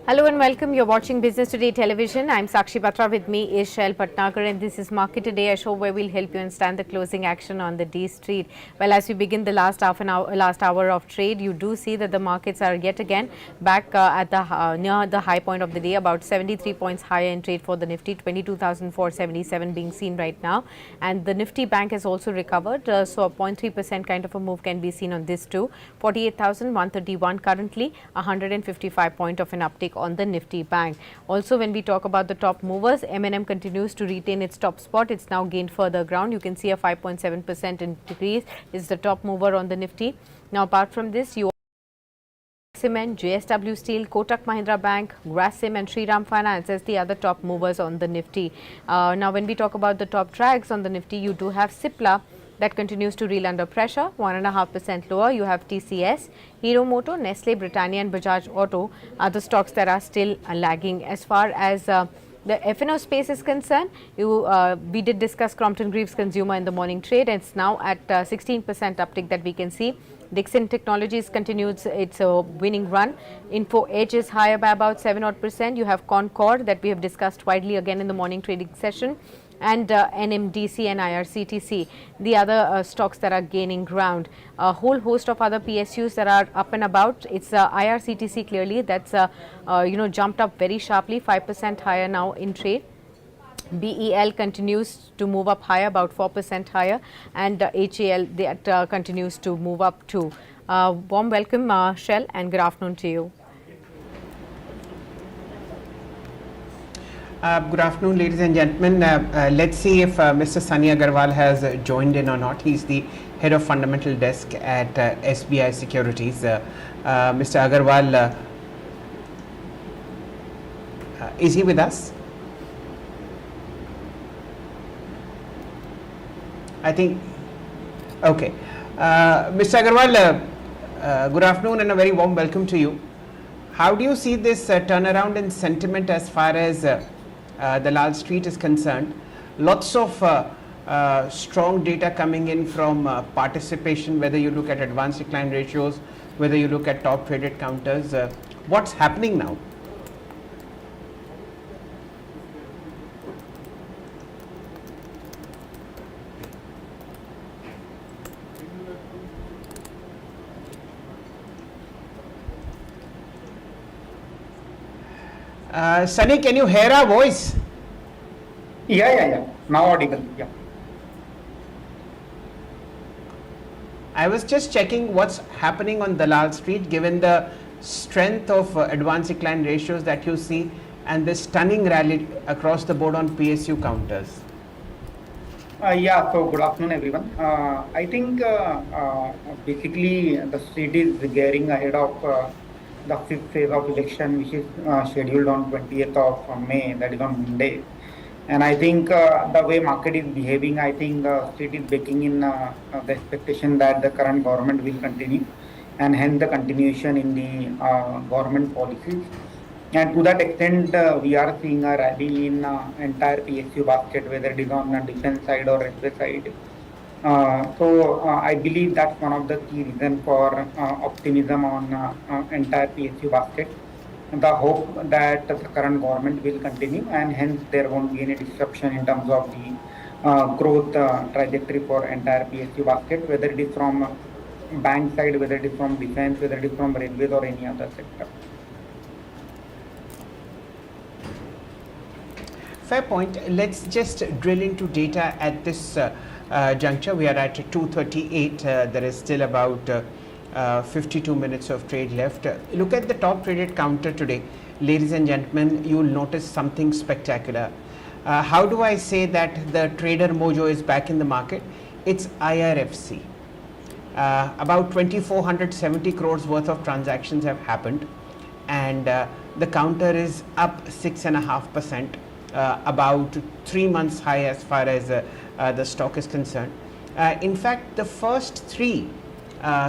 Hello and welcome. You're watching Business Today Television. I'm Sakshi Batra. With me is Shail Patnagar, and this is Market Today, a show where we'll help you understand the closing action on the D Street. Well, as we begin the last last hour of trade, you do see that the markets are yet again back at the near the high point of the day, about 73 points higher in trade for the Nifty, 22,477 being seen right now, and the Nifty Bank has also recovered, so a 0.3% kind of a move can be seen on this too. 48,131 currently, 155 point of an uptick on the Nifty Bank. Also, when we talk about the top movers, M&M continues to retain its top spot. It's now gained further ground. You can see a 5.7% increase is the top mover on the Nifty. Now, apart from this, you Cement, JSW Steel, Kotak Mahindra Bank, Grasim and Shriram Finance as the other top movers on the Nifty. Now, when we talk about the top drags on the Nifty, you do have Cipla that continues to reel under pressure, 1.5% lower. You have TCS, Hero Moto, Nestle, Britannia and Bajaj Auto are the stocks that are still lagging. As far as the F&O space is concerned, we did discuss Crompton Greaves Consumer in the morning trade, and it's now at 16% uptick that we can see. Dixon Technologies continues its winning run. Info Edge is higher by about 7 odd percent. You have Concord that we have discussed widely again in the morning trading session, and NMDC and IRCTC, the other stocks that are gaining ground. A whole host of other PSUs that are up and about. It's IRCTC clearly that's jumped up very sharply, 5% higher now in trade. BEL continues to move up higher, about 4% higher, and HAL that continues to move up too. Warm welcome, Shell, and good afternoon to you. Good afternoon, ladies and gentlemen. Let's see if Mr. Sunny Agarwal has joined in or not. He's the head of fundamental desk at SBI Securities. Mr. Agarwal, is he with us? I think, okay. Mr. Agarwal, good afternoon and a very warm welcome to you. How do you see this turnaround in sentiment as far as the Lal Street is concerned? Lots of strong data coming in from participation, whether you look at advanced decline ratios, whether you look at top traded counters. What's happening now? Sunny, can you hear our voice? Yeah. Now audible. Yeah. I was just checking what's happening on Dalal Street, given the strength of advanced decline ratios that you see and this stunning rally across the board on PSU counters. So good afternoon, everyone. I think basically the street is gearing ahead of the fifth phase of election, which is scheduled on 20th of May, that is on Monday. And I think the way market is behaving, I think the street is baking in the expectation that the current government will continue, and hence the continuation in the government policies. And to that extent, we are seeing a rally in entire PSU basket, whether it is on the defense side or railway side. I believe that's one of the key reasons for optimism on entire PSU basket. The hope that the current government will continue, and hence there won't be any disruption in terms of the growth trajectory for entire PSU basket, whether it is from bank side, whether it is from defense, whether it is from railways or any other sector. Fair point. Let's just drill into data at this juncture. We are at 2:38. There is still about 52 minutes of trade left. Look at the top traded counter today. Ladies and gentlemen, you will notice something spectacular. How do I say that the trader mojo is back in the market? It's IRFC. About 2,470 crores worth of transactions have happened, and the counter is up 6.5%. About 3 months high as far as the stock is concerned. In fact, the first three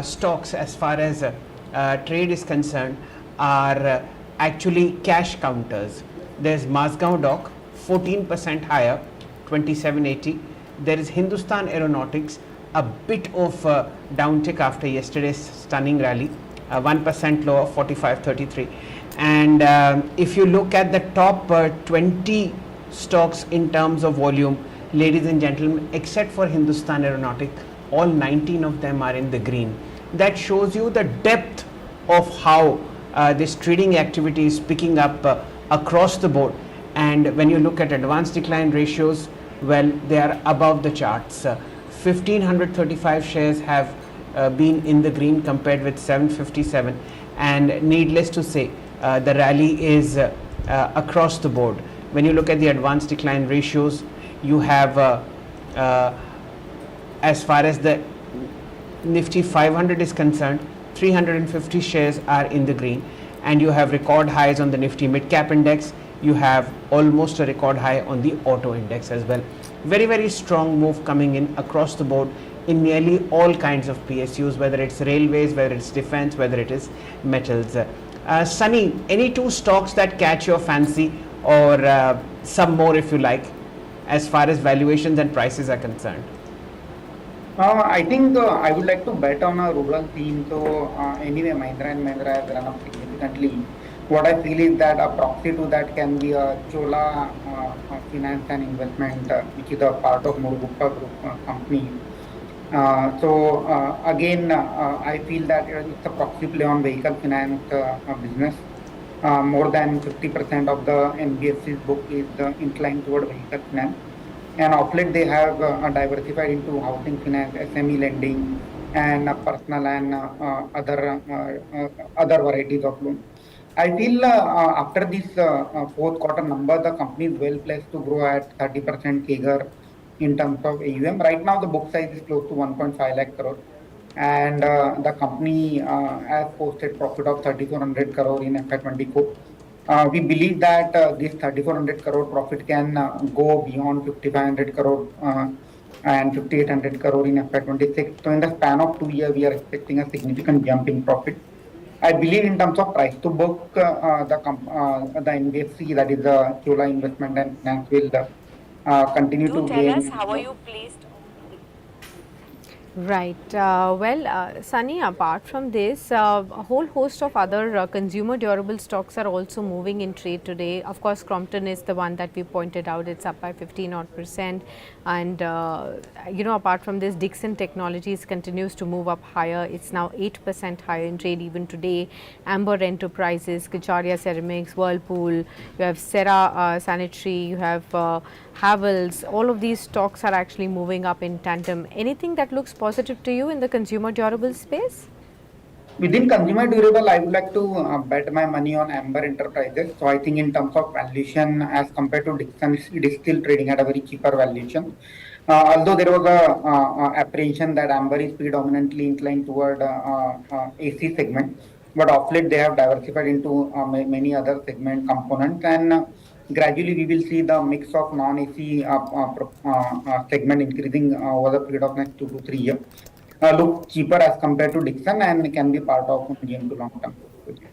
stocks as far as trade is concerned are actually cash counters. There's Mazgaon Dock, 14% higher, 2780. There is Hindustan Aeronautics, a bit of downtick after yesterday's stunning rally, 1% lower, 45.33. And if you look at the top 20 stocks in terms of volume, ladies and gentlemen, except for Hindustan Aeronautic, all 19 of them are in the green. That shows you the depth of how this trading activity is picking up across the board. And when you look at advanced decline ratios, well, they are above the charts. 1535 shares have been in the green compared with 757, and needless to say, the rally is across the board. When you look at the advanced decline ratios, you have as far as the Nifty 500 is concerned, 350 shares are in the green, and you have record highs on the Nifty Midcap index. You have almost a record high on the auto index as well. Very, very strong move coming in across the board in nearly all kinds of PSUs, whether it's railways, whether it's defense, whether it is metals. Sunny, any two stocks that catch your fancy, or some more if you like, as far as valuations and prices are concerned? I think I would like to bet on a rural theme. So anyway, Mahindra and Mahindra has run up significantly. What I feel is that a proxy to that can be a Chola Finance and Investment, which is a part of Murugappa Group company. Again, I feel that it's a proxy play on vehicle finance business. More than 50% of the NBFC's book is inclined toward vehicle finance. And of late, they have diversified into housing finance, SME lending, and personal and other varieties of loans. I feel after this fourth quarter number, the company is well placed to grow at 30% CAGR in terms of AUM. Right now, the book size is close to 1.5 lakh crore, and the company has posted profit of 3,400 crore in FY24. We believe that this 3,400 crore profit can go beyond 5,500 crore and 5,800 crore in FY26. So, in the span of 2 years, we are expecting a significant jump in profit. I believe in terms of price to book, the NBFC, that is the Chola Investment and Finance, will continue Do to tell us gain. how are you placed? Right. Sunny, apart from this, a whole host of other consumer durable stocks are also moving in trade today. Of course, Crompton is the one that we pointed out. It's up by 15 odd percent. And, apart from this, Dixon Technologies continues to move up higher. It's now 8% higher in trade even today. Amber Enterprises, Kacharia Ceramics, Whirlpool, you have Serra Sanitary, you have Havels. All of these stocks are actually moving up in tandem. Anything that looks positive to you in the consumer durable space? Within consumer durable, I would like to bet my money on Amber Enterprises. So I think in terms of valuation, as compared to Dixon, it is still trading at a very cheaper valuation. Although there was a apprehension that Amber is predominantly inclined toward AC segment, but of late they have diversified into many other segment components, and gradually we will see the mix of non-AC segment increasing over the period of next 2 to 3 years. Look cheaper as compared to Dixon and can be part of medium to long term portfolio.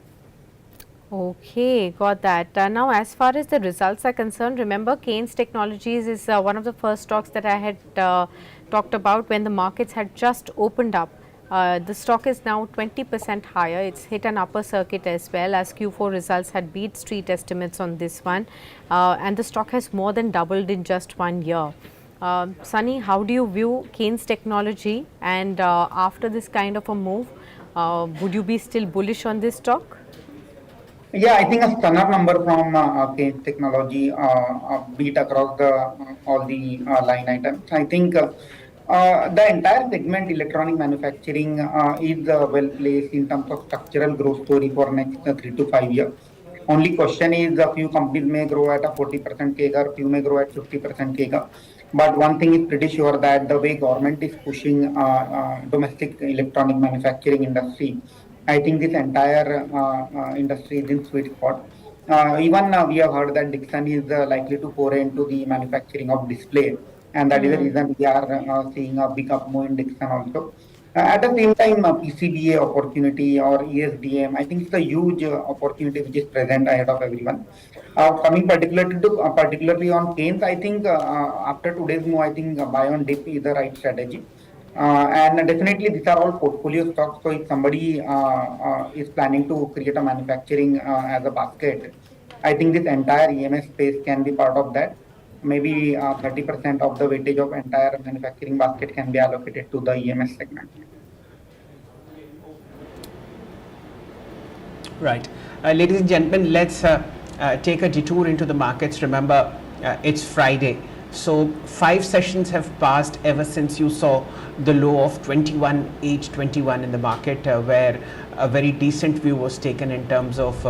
Okay, got that. Now, as far as the results are concerned, remember Keynes Technologies is one of the first stocks that I had talked about when the markets had just opened up. The stock is now 20% higher. It's hit an upper circuit as well, as Q4 results had beat street estimates on this one, and the stock has more than doubled in just 1 year. Sunny, how do you view Keynes Technology, and after this kind of a move, would you be still bullish on this stock? Yeah, I think a stunner number from Keynes Technology beat across the all the line items. I think the entire segment, electronic manufacturing, is well placed in terms of structural growth story for next 3 to 5 years. Only question is a few companies may grow at a 40% CAGR, few may grow at 50% CAGR. But one thing is pretty sure that the way government is pushing domestic electronic manufacturing industry, I think this entire industry is in sweet spot. Even we have heard that Dixon is likely to pour into the manufacturing of display, and that is the Hmm. reason we are seeing a big up move in Dixon also. At the same time, PCBA opportunity or ESDM, I think it's a huge opportunity which is present ahead of everyone. Coming particularly on Keynes, I think after today's move, I think buy on dip is the right strategy. And definitely these are all portfolio stocks. So if somebody is planning to create a manufacturing as a basket, I think this entire EMS space can be part of that. Maybe 30% of the weightage of entire manufacturing basket can be allocated to the EMS segment. Right. Ladies and gentlemen, let's take a detour into the markets. Remember, it's Friday. So 5 sessions have passed ever since you saw the low of 21,821 in the market, where a very decent view was taken in terms of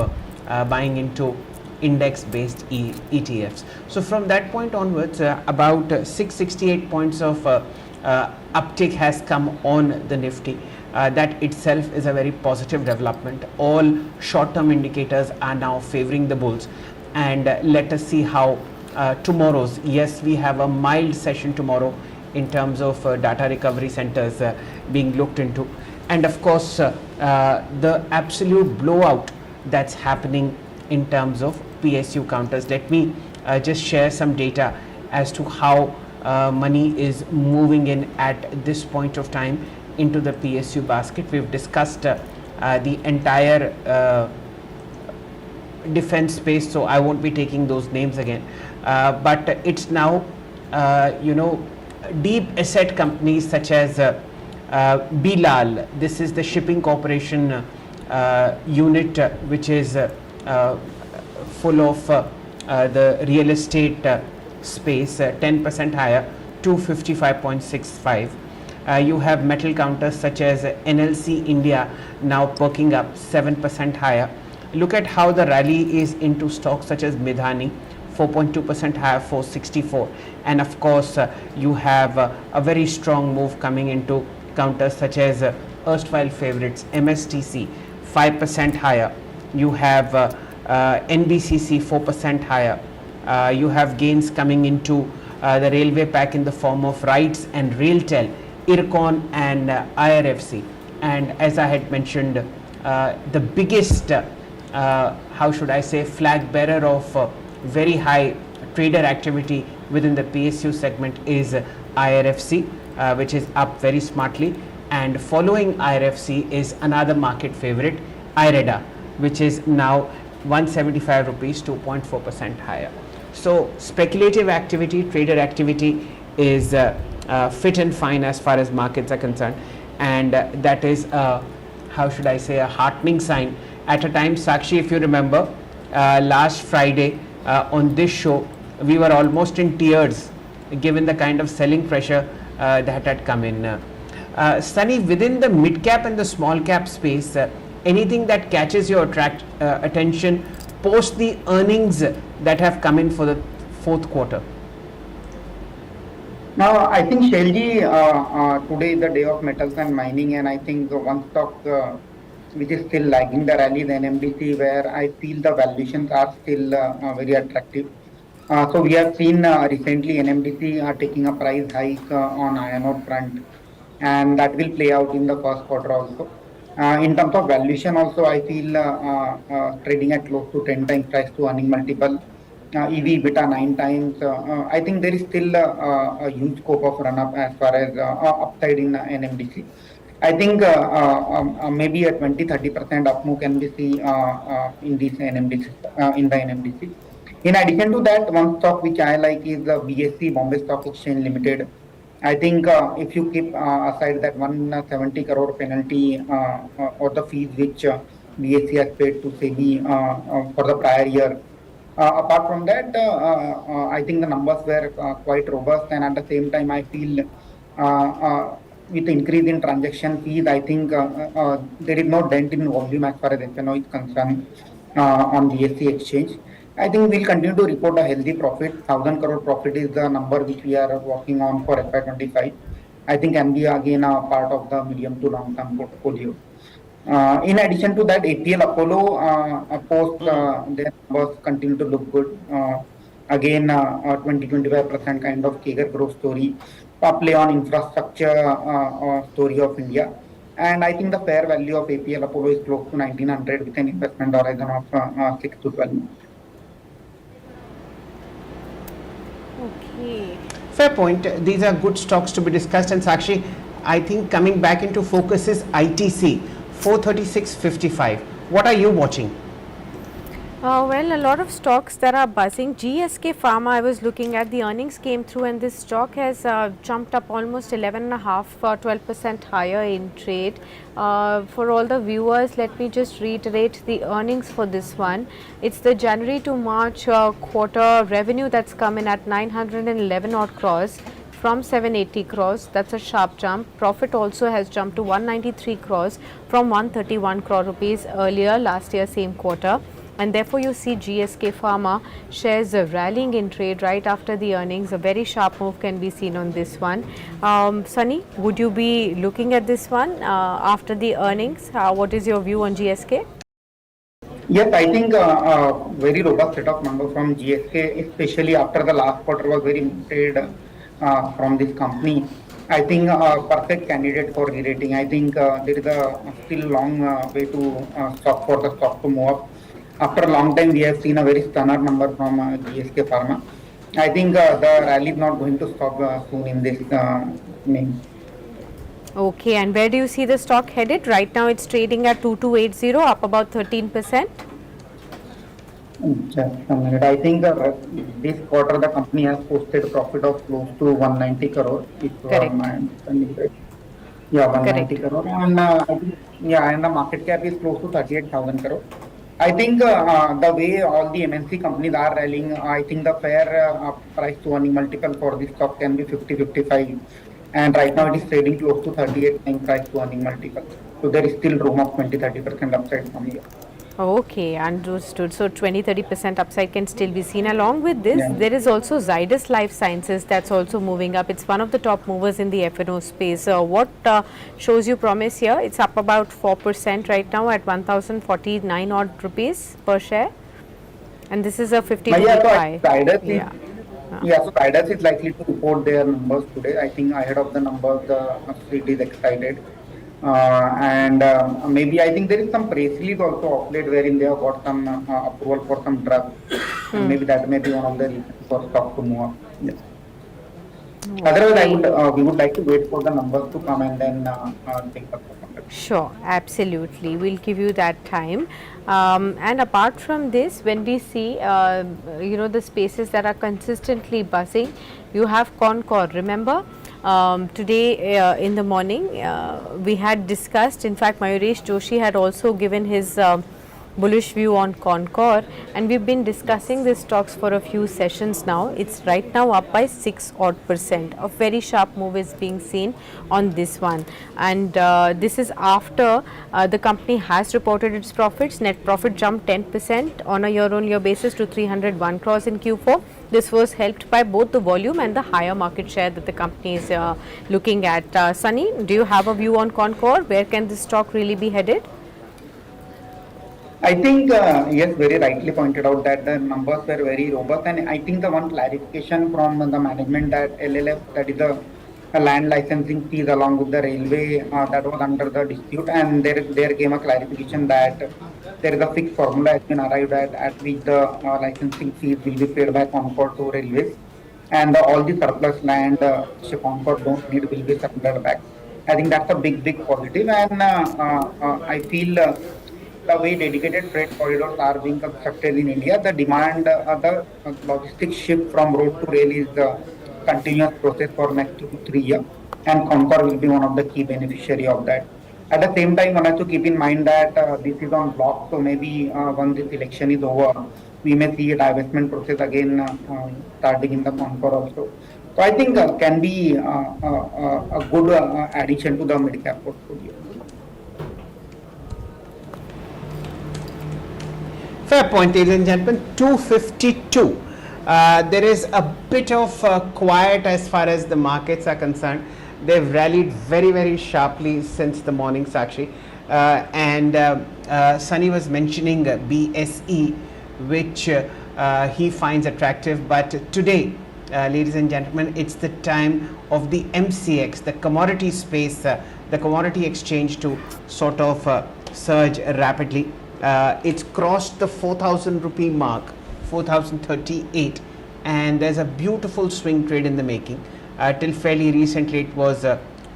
buying into index-based ETFs. So from that point onwards, about 668 points of uptick has come on the Nifty. That itself is a very positive development. All short-term indicators are now favoring the bulls, and let us see how tomorrow's, yes, we have a mild session tomorrow in terms of data recovery centers being looked into, and of course the absolute blowout that's happening in terms of PSU counters. Let me just share some data as to how money is moving in at this point of time into the PSU basket. We've discussed the entire defense space, so I won't be taking those names again. But it's now, deep asset companies such as Bilal. This is the shipping corporation unit, which is full of the real estate space, 10% higher, 255.65. You have metal counters such as NLC India now perking up 7% higher. Look at how the rally is into stocks such as Midhani, 4.2% higher, 464. And of course, you have a very strong move coming into counters such as erstwhile favorites, MSTC, 5% higher. You have NBCC, 4% higher. You have gains coming into the railway pack in the form of RITES and RailTel, IRCON and IRFC. And as I had mentioned, the biggest, how should I say, flag bearer of very high trader activity within the PSU segment is IRFC, which is up very smartly. And following IRFC is another market favorite, IREDA, which is now 175 rupees, 2.4% higher. So speculative activity, trader activity is fit and fine as far as markets are concerned, and that is how should I say, a heartening sign. At a time, Sakshi, if you remember, last Friday on this show, we were almost in tears given the kind of selling pressure that had come in. Sunny, within the mid cap and the small cap space, anything that catches your attention post the earnings that have come in for the fourth quarter? Now, I think Shailji, today is the day of metals and mining, and I think one stock which is still lagging the rally, the NMDC, where I feel the valuations are still very attractive. So we have seen recently NMDC taking a price hike on iron ore front, and that will play out in the first quarter also. In terms of valuation also, I feel trading at close to 10 times price to earning multiple, EV EBITDA 9 times. I think there is still a huge scope of run up as far as upside in NMDC. I think maybe a 20-30% up move can be seen in this NMDC, in the NMDC. In addition to that, one stock which I like is the BSE, Bombay Stock Exchange Limited. I think if you keep aside that 170 crore penalty or the fees which BSE has paid to SEBI for the prior year, apart from that, I think the numbers were quite robust, and at the same time, I feel with the increase in transaction fees, I think there is no dent in volume as far as F&O is concerned on BSE exchange. I think we'll continue to report a healthy profit. 1,000 crore profit is the number which we are working on for FY25. I think can be again a part of the medium to long term portfolio. In addition to that, APL Apollo post their numbers continue to look good. Again, 20-25% kind of CAGR growth story, play on infrastructure story of India. And I think the fair value of APL Apollo is close to 1900 with an investment horizon of 6 to 12 months. Okay. Fair point. These are good stocks to be discussed. And Sakshi, I think coming back into focus is ITC 436.55. What are you watching? Well, a lot of stocks that are buzzing. GSK Pharma, I was looking at, the earnings came through and this stock has jumped up almost 11.5, 12% higher in trade. For all the viewers, let me just reiterate the earnings for this one. It's the January to March quarter revenue that's come in at 911 odd crores from 780 crores. That's a sharp jump. Profit also has jumped to 193 crores from 131 crore rupees earlier last year same quarter, and therefore you see GSK Pharma shares rallying in trade right after the earnings. A very sharp move can be seen on this one. Sunny, would you be looking at this one after the earnings? What is your view on GSK? Yes, I think very robust set of numbers from GSK, especially after the last quarter was very muted from this company. I think perfect candidate for re-rating. I think there is a still long way to stock for the stock to move up. After a long time, we have seen a very stunner number from GSK Pharma. I think the rally is not going to stop soon in this name. Okay, and where do you see the stock headed? Right now it's trading at 2280, up about 13%. Just a minute. I think this quarter the company has posted a profit of close to 190 crore. If Correct. my understanding is right. Yeah, 190 Correct. crore. And I think, yeah, and the market cap is close to 38,000 crore. I think the way all the MNC companies are rallying, I think the fair price to earning multiple for this stock can be 50-55. And right now it is trading close to 38 times price to earning multiple. So there is still room of 20-30% upside from here. Okay, understood. So 20-30% upside can still be seen. Along with this, Yeah. there is also Zydus Life Sciences that's also moving up. It's one of the top movers in the F&O space. What shows you promise here? It's up about 4% right now at 1049 odd rupees per share. And this is a 50-week high. Yeah. Yeah, so Zydus is likely to report their numbers today. I think ahead of the numbers, the street is excited. And maybe I think there is some press release also of late wherein they have got some approval for some drug. And maybe that may be one of the reasons for stock to move up. Yes. Otherwise, we would like to wait for the numbers to come and then take up the contact. Sure, absolutely. We'll give you that time. And apart from this, when we see, the spaces that are consistently buzzing, you have Concor. Remember, today in the morning, we had discussed, in fact, Mayuresh Joshi had also given his bullish view on Concor, and we've been discussing these stocks for a few sessions now. It's right now up by 6 odd %. A very sharp move is being seen on this one, and this is after the company has reported its profits. Net profit jumped 10% on a year-on-year basis to 301 crores in Q4. This was helped by both the volume and the higher market share that the company is looking at. Sunny, do you have a view on Concor? Where can this stock really be headed? I think, yes, very rightly pointed out that the numbers were very robust. And I think the one clarification from the management that LLF, that is a land licensing fees along with the railway, that was under the dispute. And there came a clarification that there is a fixed formula has been arrived at which the licensing fees will be paid by Concord to railways. And all the surplus land Concord don't need will be surrendered back. I think that's a big positive. And I feel the way dedicated freight corridors are being constructed in India, the demand, the logistics shift from road to rail is the continuous process for next 2 to 3 years, and Concor will be one of the key beneficiary of that. At the same time, one has to keep in mind that this is on block, so maybe once this election is over, we may see a divestment process again starting in the Concor also. So I think can be a good addition to the Midcap portfolio. Fair point, ladies and gentlemen. 252. There is a bit of quiet as far as the markets are concerned. They've rallied very sharply since the morning, Sakshi. And Sunny was mentioning BSE, which he finds attractive. But today, ladies and gentlemen, it's the time of the MCX, the commodity space, the commodity exchange, to sort of surge rapidly. It's crossed the 4,000 rupee mark, 4,038, and there's a beautiful swing trade in the making. Till fairly recently it was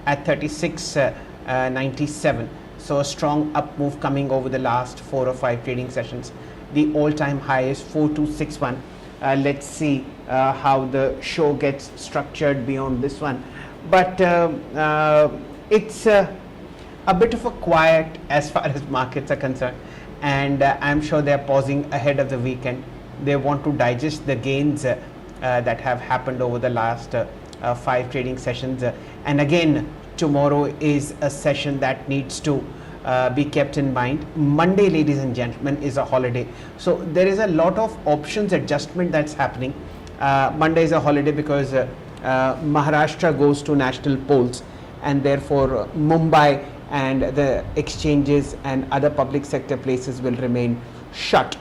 at 36.97. So a strong up move coming over the last 4 or 5 trading sessions. The all-time high is 4261. Let's see how the show gets structured beyond this one. But it's a bit of a quiet as far as markets are concerned, and I'm sure they're pausing ahead of the weekend. They want to digest the gains that have happened over the last 5 trading sessions, and again tomorrow is a session that needs to be kept in mind. Monday, ladies and gentlemen, is a holiday, so there is a lot of options adjustment that's happening. Monday is a holiday because Maharashtra goes to national polls, and therefore Mumbai and the exchanges and other public sector places will remain shut,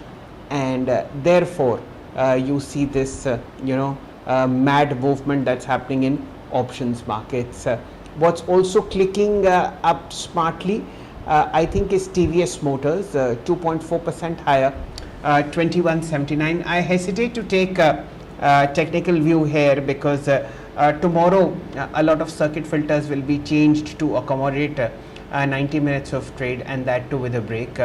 and therefore you see this mad movement that's happening in options markets. What's also clicking up smartly, I think, is TVS Motors, 2.4% higher, 2179. I hesitate to take a technical view here because tomorrow a lot of circuit filters will be changed to accommodate 90 minutes of trade, and that too with a break.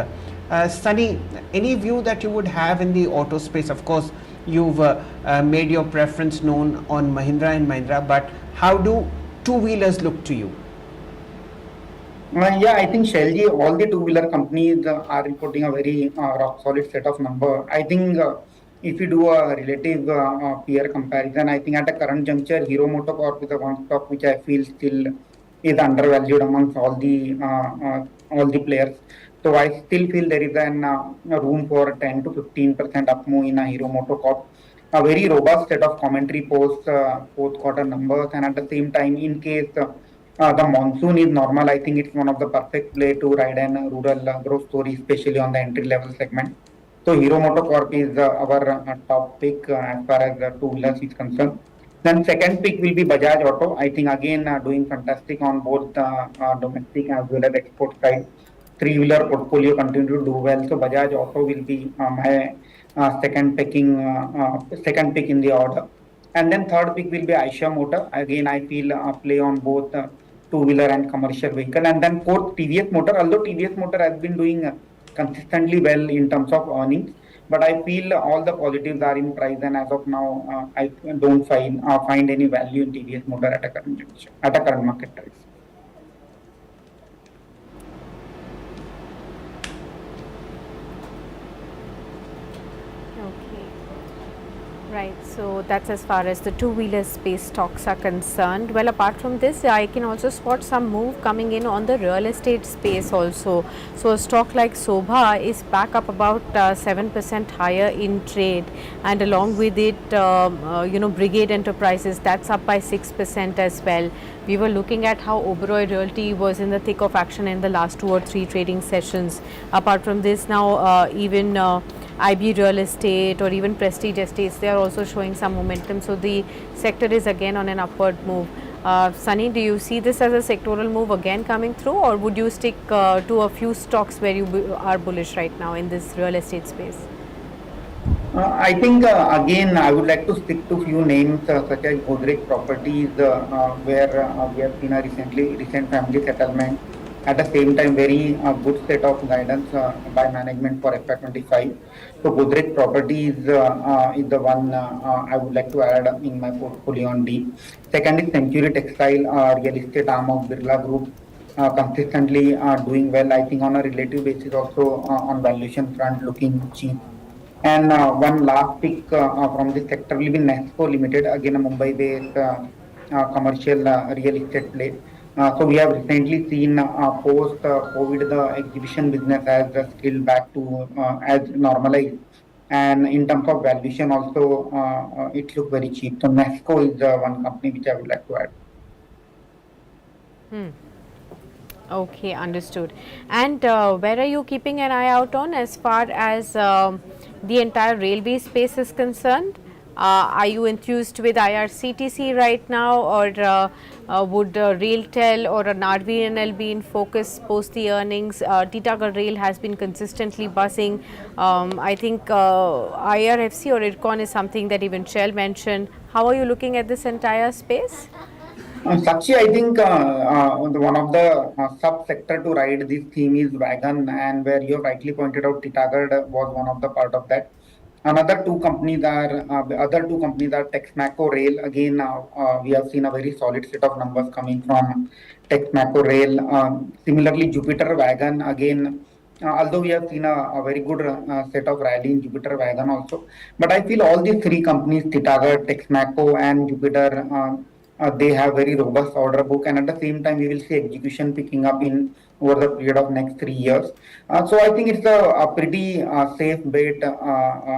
Sunny, any view that you would have in the auto space? Of course, you've made your preference known on Mahindra and Mahindra, but how do two-wheelers look to you? Yeah, I think Shelji, all the two-wheeler companies are reporting a very rock solid set of number. I think if you do a relative peer comparison, I think at the current juncture, Hero MotoCorp is the one stock which I feel still is undervalued amongst all the players. So I still feel there is an a room for 10 to 15% up move in a Hero MotoCorp. A very robust set of commentary post fourth quarter numbers, and at the same time, in case the monsoon is normal, I think it's one of the perfect play to ride an rural growth story, especially on the entry level segment. So Hero MotoCorp is our top pick as far as two-wheelers is concerned. Then second pick will be Bajaj Auto. I think again doing fantastic on both domestic as well as export side. Three-wheeler portfolio continue to do well. So Bajaj Auto will be my second pick in the order. And then third pick will be Aisha Motor. Again, I feel play on both two-wheeler and commercial vehicle. And then fourth, TVS Motor. Although TVS Motor has been doing consistently well in terms of earnings, but I feel all the positives are in price, and as of now, I don't find any value in TVS Motor at a current juncture, at a current market price. Okay. Right, so that's as far as the two-wheeler space stocks are concerned. Well, apart from this, I can also spot some move coming in on the real estate space also. So a stock like Sobha is back up about 7% higher in trade, and along with it, Brigade Enterprises, that's up by 6% as well. We were looking at how Oberoi Realty was in the thick of action in the last 2 or 3 trading sessions. Apart from this, now even IB Real Estate or even Prestige Estates, they are also showing some momentum. So the sector is again on an upward move. Sunny, do you see this as a sectoral move again coming through, or would you stick to a few stocks where you are bullish right now in this real estate space? I think again I would like to stick to few names such as Godrej Properties, where we have seen a recent family settlement. At the same time, very good set of guidance by management for FY25. So Godrej Properties is the one I would like to add in my portfolio on D. Second is Century Textile, real estate arm of Birla Group. Consistently doing well. I think on a relative basis also on valuation front looking cheap. And one last pick from this sector will be Nesco Limited, again a Mumbai-based commercial real estate play. So we have recently seen post-COVID the exhibition business has scaled back to as normalized. And in terms of valuation also, it looks very cheap. So Nesco is one company which I would like to add. Okay, understood. And where are you keeping an eye out on as far as the entire railway space is concerned? Are you enthused with IRCTC right now, or would RailTel or an RVNL be in focus post the earnings? Titagarh Rail has been consistently buzzing. I think IRFC or IRCON is something that even Shell mentioned. How are you looking at this entire space? Sakshi, I think one of the sub-sector to ride this theme is wagon, and where you rightly pointed out, Titagarh was one of the part of that. Other two companies are Texmaco Rail. Again, we have seen a very solid set of numbers coming from Texmaco Rail. Similarly, Jupiter Wagon again. Although we have seen a very good set of rally in Jupiter Wagon also, but I feel all these three companies, Titagarh, Texmaco, and Jupiter, they have very robust order book, and at the same time, we will see execution picking up in over the period of next 3 years. So I think it's a pretty safe bet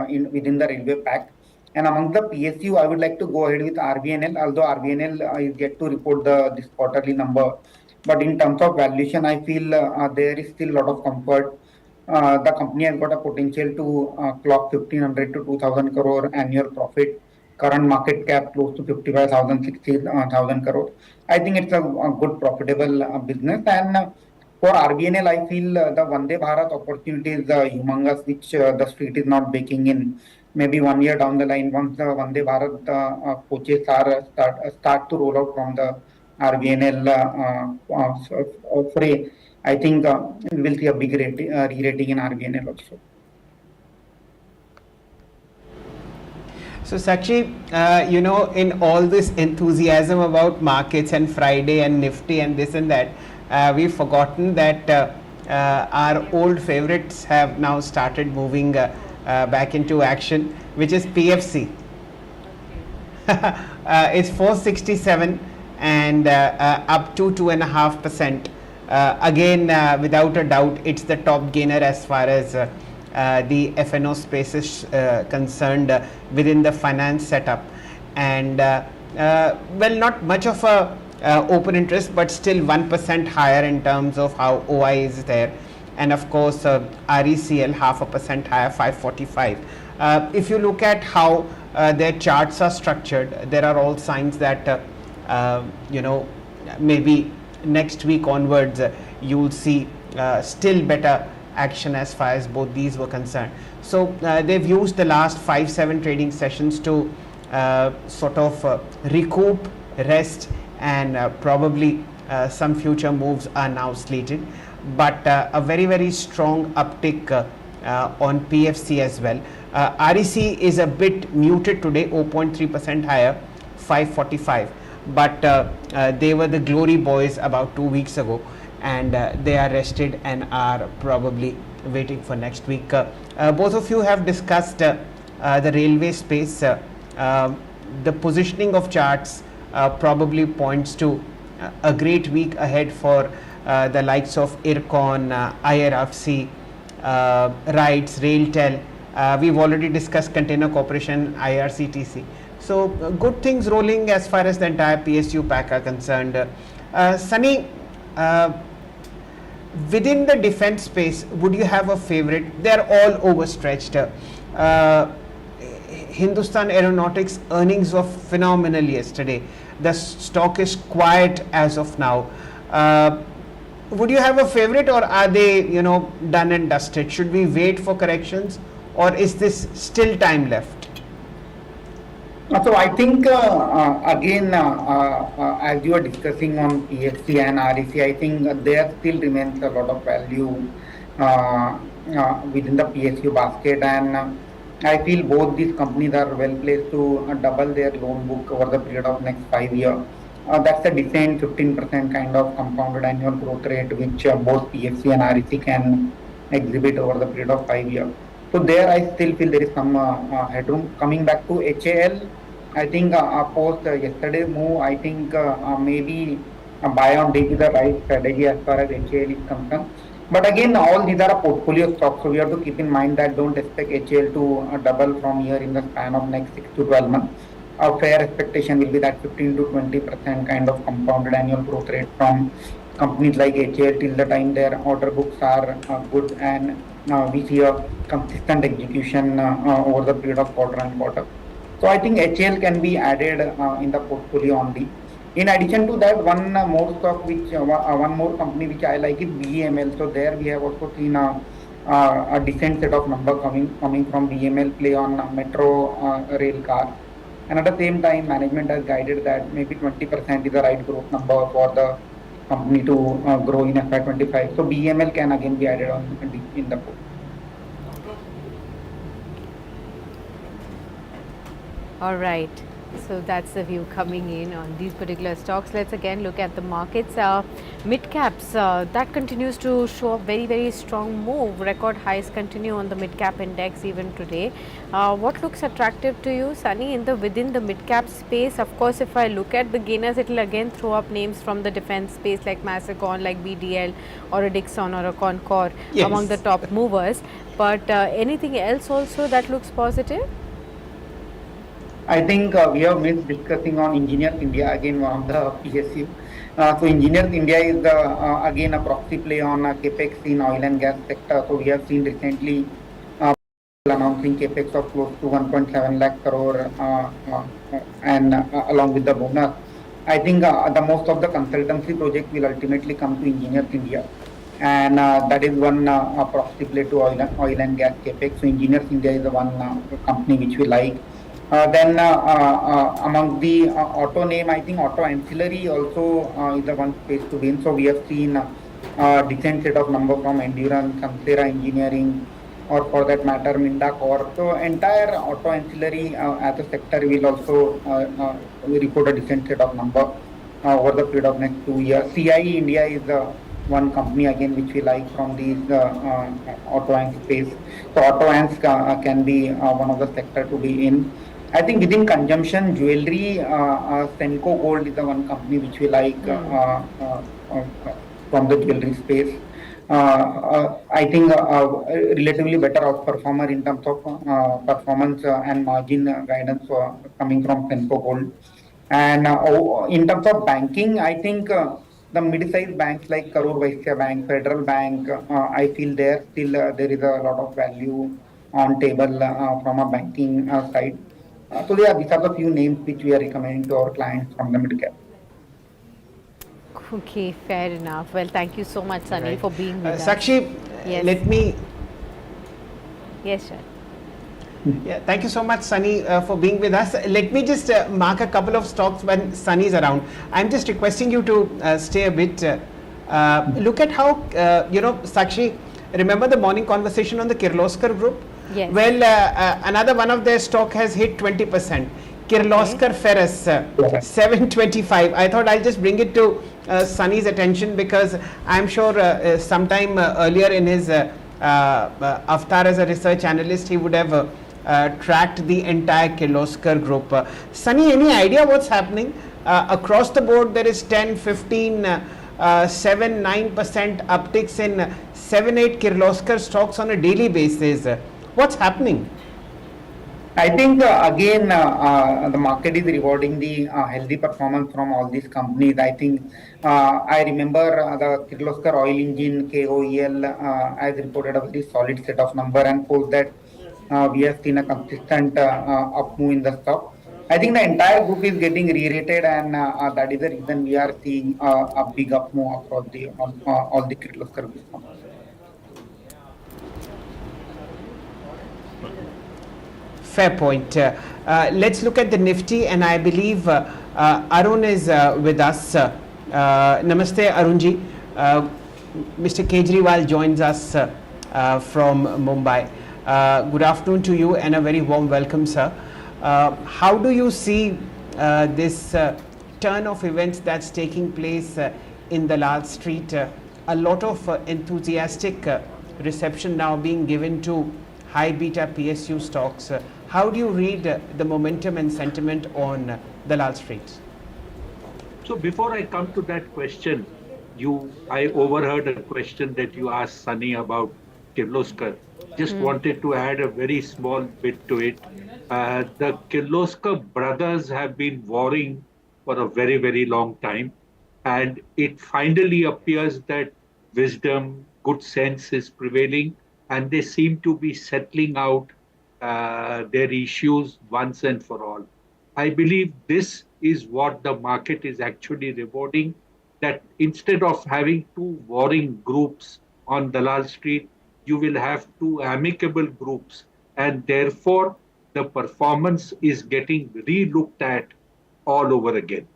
in within the railway pack. And among the PSU, I would like to go ahead with RVNL, although RVNL is yet to report the this quarterly number. But in terms of valuation, I feel there is still a lot of comfort. The company has got a potential to clock 1,500 to 2,000 crore annual profit. Current market cap close to 55,000, 60,000 crore. I think it's a good profitable business. And for RBNL, I feel the Vande Bharat opportunity is humongous, which the street is not baking in. Maybe 1 year down the line, once the Vande Bharat coaches start to roll out from the RBNL fray, I think we will see a big re-rating in RBNL also. So Sakshi, in all this enthusiasm about markets and Friday and Nifty and this and that, we've forgotten that our old favorites have now started moving back into action, which is PFC. It's 467 and up to 2.5%. Again, without a doubt, it's the top gainer as far as the FNO space is concerned within the finance setup. And well, not much of a open interest, but still 1% higher in terms of how OI is there. And of course, RECL 0.5% higher, 545. If you look at how their charts are structured, there are all signs that maybe next week onwards you'll see still better action as far as both these were concerned. So they've used the last 5-7 trading sessions to sort of recoup, rest, and probably some future moves are now slated. But a very, very strong uptick on PFC as well. REC is a bit muted today, 0.3% higher, 545. But they were the glory boys about 2 weeks ago, and they are rested and are probably waiting for next week. Both of you have discussed the railway space. The positioning of charts probably points to a great week ahead for the likes of IRCON, IRFC, RITES, RailTel. We've already discussed Container Corporation, IRCTC. So good things rolling as far as the entire PSU pack are concerned. Sunny, within the defense space, would you have a favorite? They're all overstretched. Hindustan Aeronautics earnings were phenomenal yesterday. The stock is quiet as of now. Would you have a favorite, or are they, done and dusted? Should we wait for corrections, or is this still time left? So I think again, as you are discussing on PFC and REC, I think there still remains a lot of value within the PSU basket, and I feel both these companies are well placed to double their loan book over the period of next 5 years. That's a decent 15% kind of compounded annual growth rate, which both PFC and REC can exhibit over the period of 5 years. So there, I still feel there is some headroom. Coming back to HAL, I think post yesterday move, I think maybe buy on dip is the right strategy as far as HAL is concerned. But again, all these are a portfolio stocks, so we have to keep in mind that don't expect HAL to double from here in the span of next 6 to 12 months. Our fair expectation will be that 15 to 20% kind of compounded annual growth rate from companies like HAL till the time their order books are good, and we see a consistent execution over the period of quarter and quarter. So I think HAL can be added in the portfolio only. In addition to that, one more company which I like is BEML. So there we have also seen a decent set of number coming from BEML play on metro rail car. And at the same time, management has guided that maybe 20% is the right growth number for the company to grow in FY25. So BEML can again be added on in the pool. All right. So that's the view coming in on these particular stocks. Let's again look at the markets. Mid caps, that continues to show a very, very strong move. Record highs continue on the mid cap index even today. What looks attractive to you, Sunny, in the within the mid cap space? Of course, if I look at the gainers, it will again throw up names from the defense space like Massicon, like BDL, or a Dixon, or a Concor among the Yes. top movers. But anything else also that looks positive? I think we have missed discussing on Engineers India, again one of the PSU. So Engineers India is again a proxy play on capex in oil and gas sector. So we have seen recently announcing capex of close to 1.7 lakh crore and along with the bonus. I think the most of the consultancy project will ultimately come to Engineers India. And that is one proxy play to oil and gas capex. So Engineers India is the one company which we like. Then among the auto name, I think auto ancillary also is the one space to win. So we have seen decent set of number from Endurance, Samsera Engineering, or for that matter, Minda Corp. So entire auto ancillary as a sector will also report a decent set of number over the period of next 2 years. CIE India is the one company again which we like from these auto ants space. So auto ants can be one of the sector to be in. I think within consumption, jewelry, Senco Gold is the one company which we like from the jewelry space. I think relatively better outperformer in terms of performance and margin guidance coming from Senco Gold. And in terms of banking, I think the mid-sized banks like Karur Vysya Bank, Federal Bank, I feel there still there is a lot of value on table from a banking side. So yeah, these are the few names which we are recommending to our clients from the mid cap. Okay, fair enough. Well, thank you so much, Sunny, Right. for being with us. Sakshi, Yes. let me. Yes, sir. Yeah, thank you so much, Sunny, for being with us. Let me just mark a couple of stocks when Sunny is around. I'm just requesting you to stay a bit. Look at how, Sakshi, remember the morning conversation on the Kirloskar group? Yes. Well, another one of their stock has hit 20%. Kirloskar Ferris, 725. I thought I'll just bring it to Sunny's attention because I'm sure sometime earlier in his avatar as a research analyst, he would have tracked the entire Kirloskar group. Sunny, any idea what's happening? Across the board, there is 10, 15, 7, 9% upticks in 7, 8 Kirloskar stocks on a daily basis. What's happening? I think again the market is rewarding the healthy performance from all these companies. I think I remember the Kirloskar Oil Engine KOEL has reported a very solid set of number, and post that we have seen a consistent up move in the stock. I think the entire group is getting re-rated, and that is the reason we are seeing a big up move across the all the Kirloskar group companies. Fair point. Let's look at the Nifty, and I believe Arun is with us. Namaste, Arunji. Mr. Kejriwal joins us from Mumbai. Good afternoon to you, and a very warm welcome, sir. How do you see this turn of events that's taking place in the Lal Street? A lot of enthusiastic reception now being given to high beta PSU stocks. How do you read the momentum and sentiment on the Lal Street? So before I come to that question, I overheard a question that you asked Sunny about Kirloskar. Just wanted to add a very small bit to it. The Kirloskar brothers have been warring for a very, very long time. And it finally appears that wisdom, good sense is prevailing, and they seem to be settling out their issues once and for all. I believe this is what the market is actually rewarding, that instead of having two warring groups on Dalal Street, you will have two amicable groups. And therefore, the performance is getting re-looked at all over again.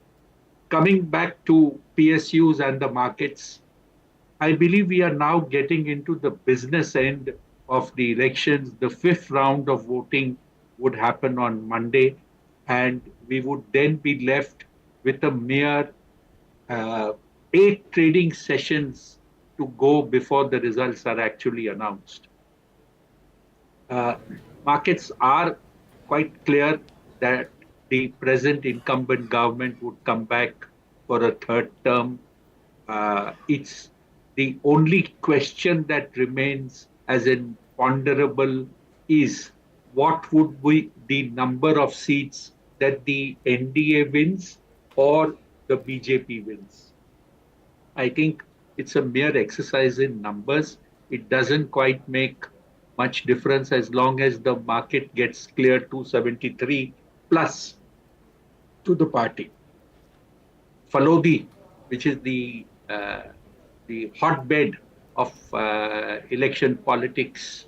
Coming back to PSUs and the markets, I believe we are now getting into the business end of the elections. The fifth round of voting would happen on Monday, and we would then be left with a mere uh, 8 trading sessions to go before the results are actually announced. Uh, Markets are quite clear that the present incumbent government would come back for a third term. It's the only question that remains as in ponderable is what would be the number of seats that the NDA wins or the BJP wins. I think it's a mere exercise in numbers. It doesn't quite make much difference as long as the market gets clear 273 plus to the party. Falodi, which is the hotbed of election politics,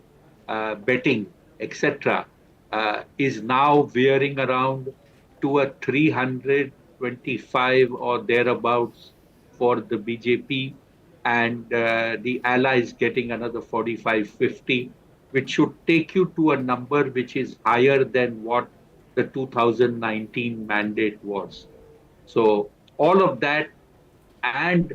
betting, etc., is now veering around to a 325 or thereabouts for the BJP, and the allies getting another 45, 50, which should take you to a number which is higher than what the 2019 mandate was. So all of that and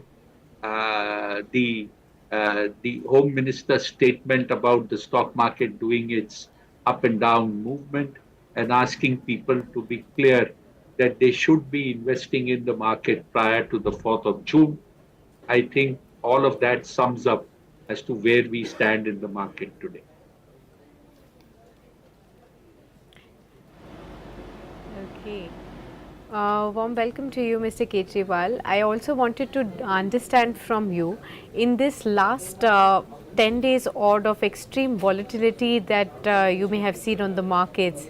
the Home Minister's statement about the stock market doing its up and down movement and asking people to be clear that they should be investing in the market prior to the 4th of June. I think all of that sums up as to where we stand in the market today. Okay. Warm welcome to you, Mr. Kejriwal. I also wanted to understand from you, in this last 10 days odd of extreme volatility that you may have seen on the markets,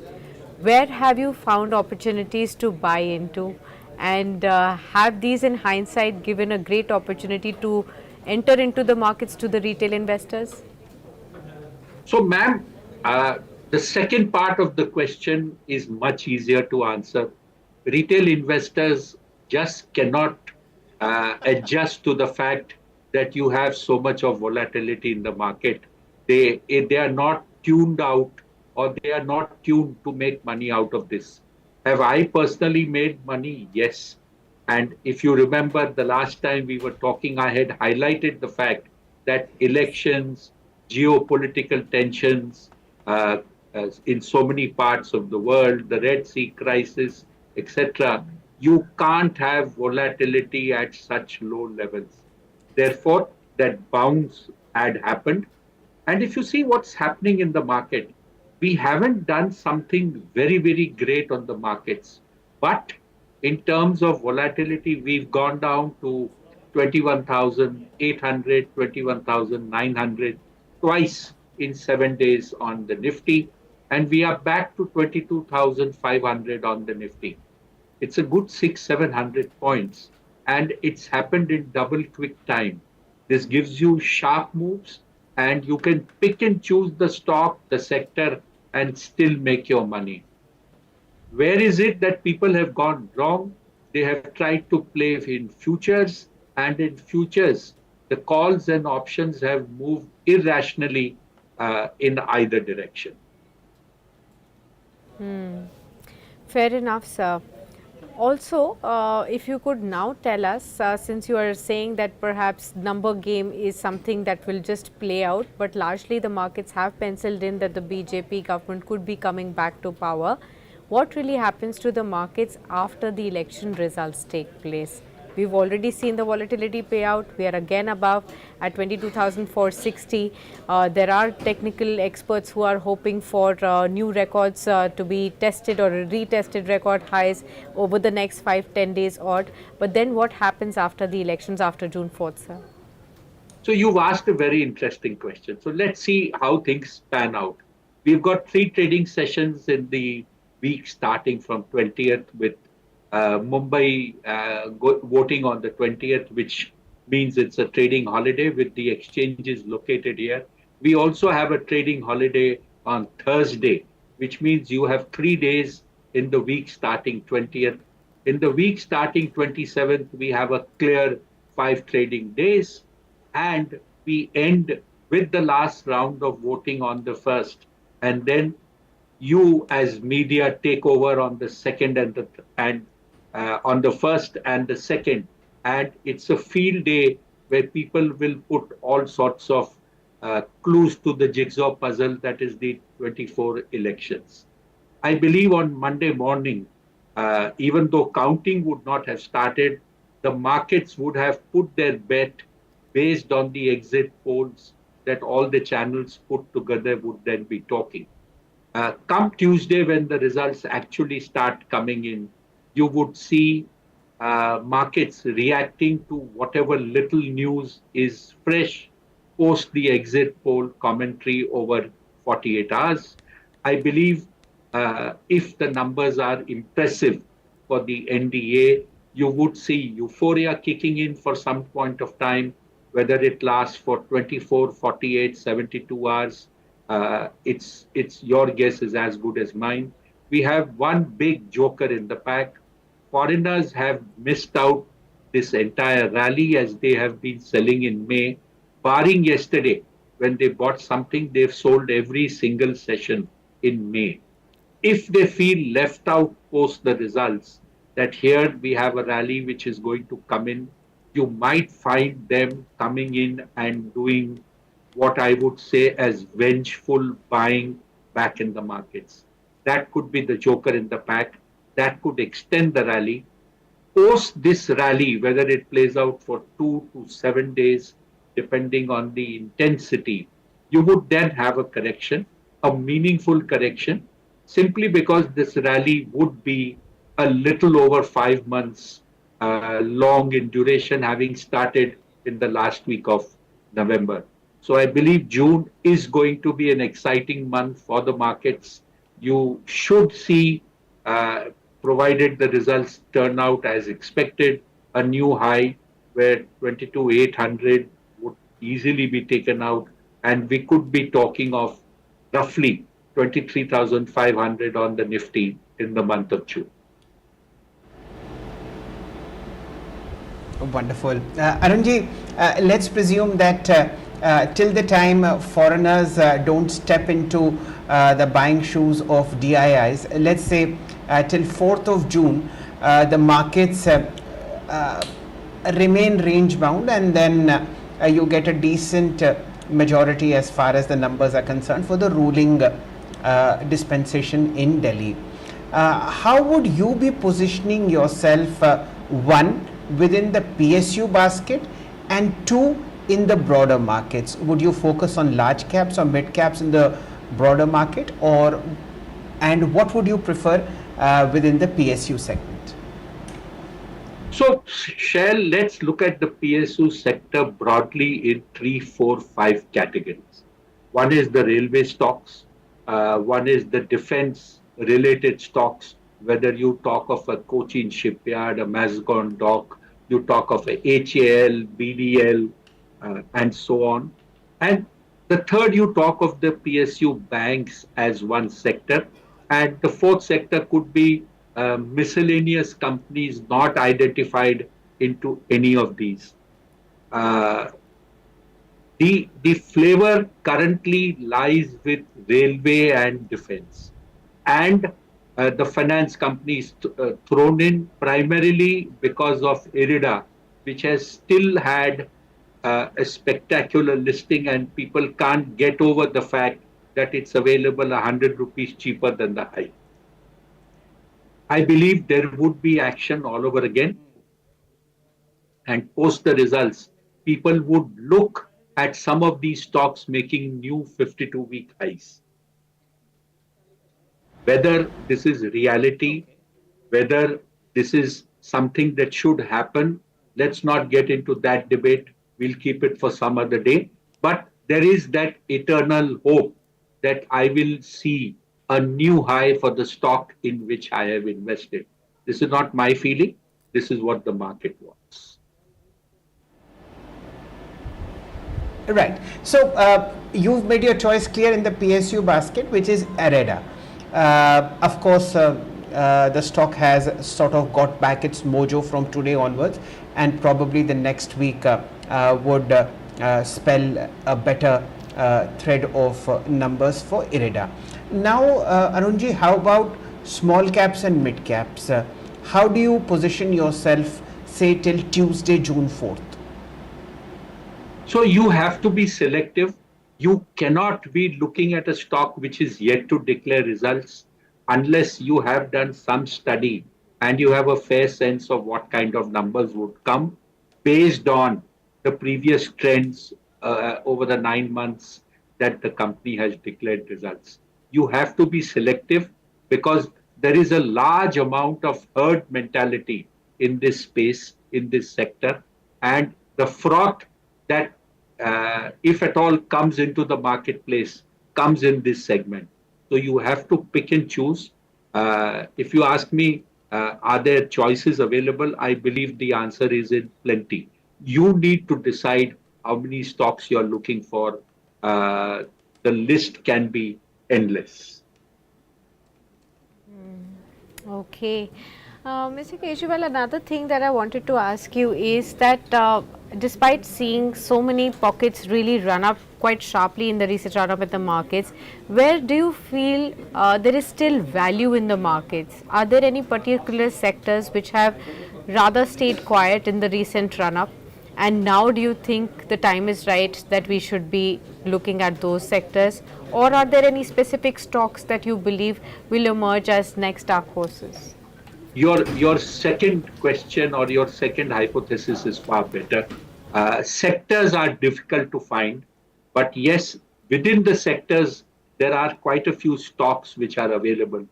where have you found opportunities to buy into? And have these in hindsight given a great opportunity to enter into the markets to the retail investors? So, ma'am, the second part of the question is much easier to answer. Retail investors just cannot adjust to the fact that you have so much of volatility in the market. They are not tuned out or they are not tuned to make money out of this. Have I personally made money? Yes. And if you remember the last time we were talking, I had highlighted the fact that elections, geopolitical tensions in so many parts of the world, the Red Sea crisis, etc., you can't have volatility at such low levels. Therefore, that bounce had happened. And if you see what's happening in the market, we haven't done something very, very great on the markets. But in terms of volatility, we've gone down to 21,800, 21,900 twice in 7 days on the Nifty. And we are back to 22,500 on the Nifty. It's a good 600, 700 points. And it's happened in double quick time. This gives you sharp moves and you can pick and choose the stock, the sector, and still make your money. Where is it that people have gone wrong? They have tried to play in futures, and in futures, the calls and options have moved irrationally in either direction. Fair enough, sir. Also, if you could now tell us, since you are saying that perhaps number game is something that will just play out, but largely the markets have penciled in that the BJP government could be coming back to power. What really happens to the markets after the election results take place? We've already seen the volatility pay out. We are again above at 22,460. There are technical experts who are hoping for new records to be tested or retested record highs over the next 5-10 days odd. But then what happens after the elections after June 4th, sir? So you've asked a very interesting question. So let's see how things pan out. We've got 3 trading sessions in the week starting from 20th with Mumbai voting on the 20th, which means it's a trading holiday with the exchanges located here. We also have a trading holiday on Thursday, which means you have 3 days in the week starting 20th. In the week starting 27th, we have a clear 5 trading days, and we end with the last round of voting on the first. And then you as media take over on the second and on the first and the second, and it's a field day where people will put all sorts of clues to the jigsaw puzzle that is the 24 elections. I believe on Monday morning, even though counting would not have started, the markets would have put their bet based on the exit polls that all the channels put together would then be talking. Come Tuesday, when the results actually start coming in, you would see markets reacting to whatever little news is fresh post the exit poll commentary over 48 hours. I believe if the numbers are impressive for the NDA, you would see euphoria kicking in for some point of time, whether it lasts for 24, 48, 72 hours. It's your guess is as good as mine. We have one big joker in the pack. Foreigners have missed out this entire rally as they have been selling in May, barring yesterday when they bought something, they've sold every single session in May. If they feel left out post the results, that here we have a rally which is going to come in, you might find them coming in and doing what I would say as vengeful buying back in the markets. That could be the joker in the pack. That could extend the rally. Post this rally, whether it plays out for 2 to 7 days, depending on the intensity, you would then have a correction, a meaningful correction, simply because this rally would be a little over 5 months long in duration, having started in the last week of November. So I believe June is going to be an exciting month for the markets. You should see, provided the results turn out as expected, a new high where 22,800 would easily be taken out, and we could be talking of roughly 23,500 on the Nifty in the month of June. Wonderful. Arunji, let's presume that till the time foreigners don't step into the buying shoes of DIIs, let's say till 4th of June, the markets remain range bound, and then you get a decent majority as far as the numbers are concerned for the ruling dispensation in Delhi. How would you be positioning yourself, one, within the PSU basket, and two, in the broader markets? Would you focus on large caps or mid caps in the broader market, or and what would you prefer within the PSU segment? So, Shell, let's look at the PSU sector broadly in 3, 4, 5 categories. One is the railway stocks, one is the defense related stocks, whether you talk of a Cochin shipyard, a Mazagon dock, you talk of a HAL, BDL, and so on. And the third, you talk of the PSU banks as one sector. And the fourth sector could be miscellaneous companies not identified into any of these. The flavor currently lies with railway and defense. And the finance companies thrown in primarily because of IRIDA, which has still had a spectacular listing, and people can't get over the fact that it's available 100 rupees cheaper than the high. I believe there would be action all over again, and post the results, people would look at some of these stocks making new 52-week highs. Whether this is reality, whether this is something that should happen, let's not get into that debate. We'll keep it for some other day. But there is that eternal hope that I will see a new high for the stock in which I have invested. This is not my feeling. This is what the market wants. Right. So you've made your choice clear in the PSU basket, which is IRIDA. Of course, the stock has sort of got back its mojo from today onwards, and probably the next week would spell a better thread of numbers for IRIDA. Now, Arunji, how about small caps and mid caps? How do you position yourself, say, till Tuesday, June 4th? So you have to be selective. You cannot be looking at a stock which is yet to declare results unless you have done some study and you have a fair sense of what kind of numbers would come based on the previous trends over the 9 months that the company has declared results. You have to be selective because there is a large amount of herd mentality in this space, in this sector, and the froth that if at all comes into the marketplace, comes in this segment. So you have to pick and choose. If you ask me, are there choices available? I believe the answer is in plenty. You need to decide how many stocks you're looking for. The list can be endless. Okay. Mr. Kejriwal, another thing that I wanted to ask you is that despite seeing so many pockets really run up quite sharply in the recent run up at the markets, where do you feel there is still value in the markets? Are there any particular sectors which have rather stayed quiet in the recent run up? And now do you think the time is right that we should be looking at those sectors? Or are there any specific stocks that you believe will emerge as next dark horses? Your second question or your second hypothesis is far better. Sectors are difficult to find, but yes, within the sectors, there are quite a few stocks which are available.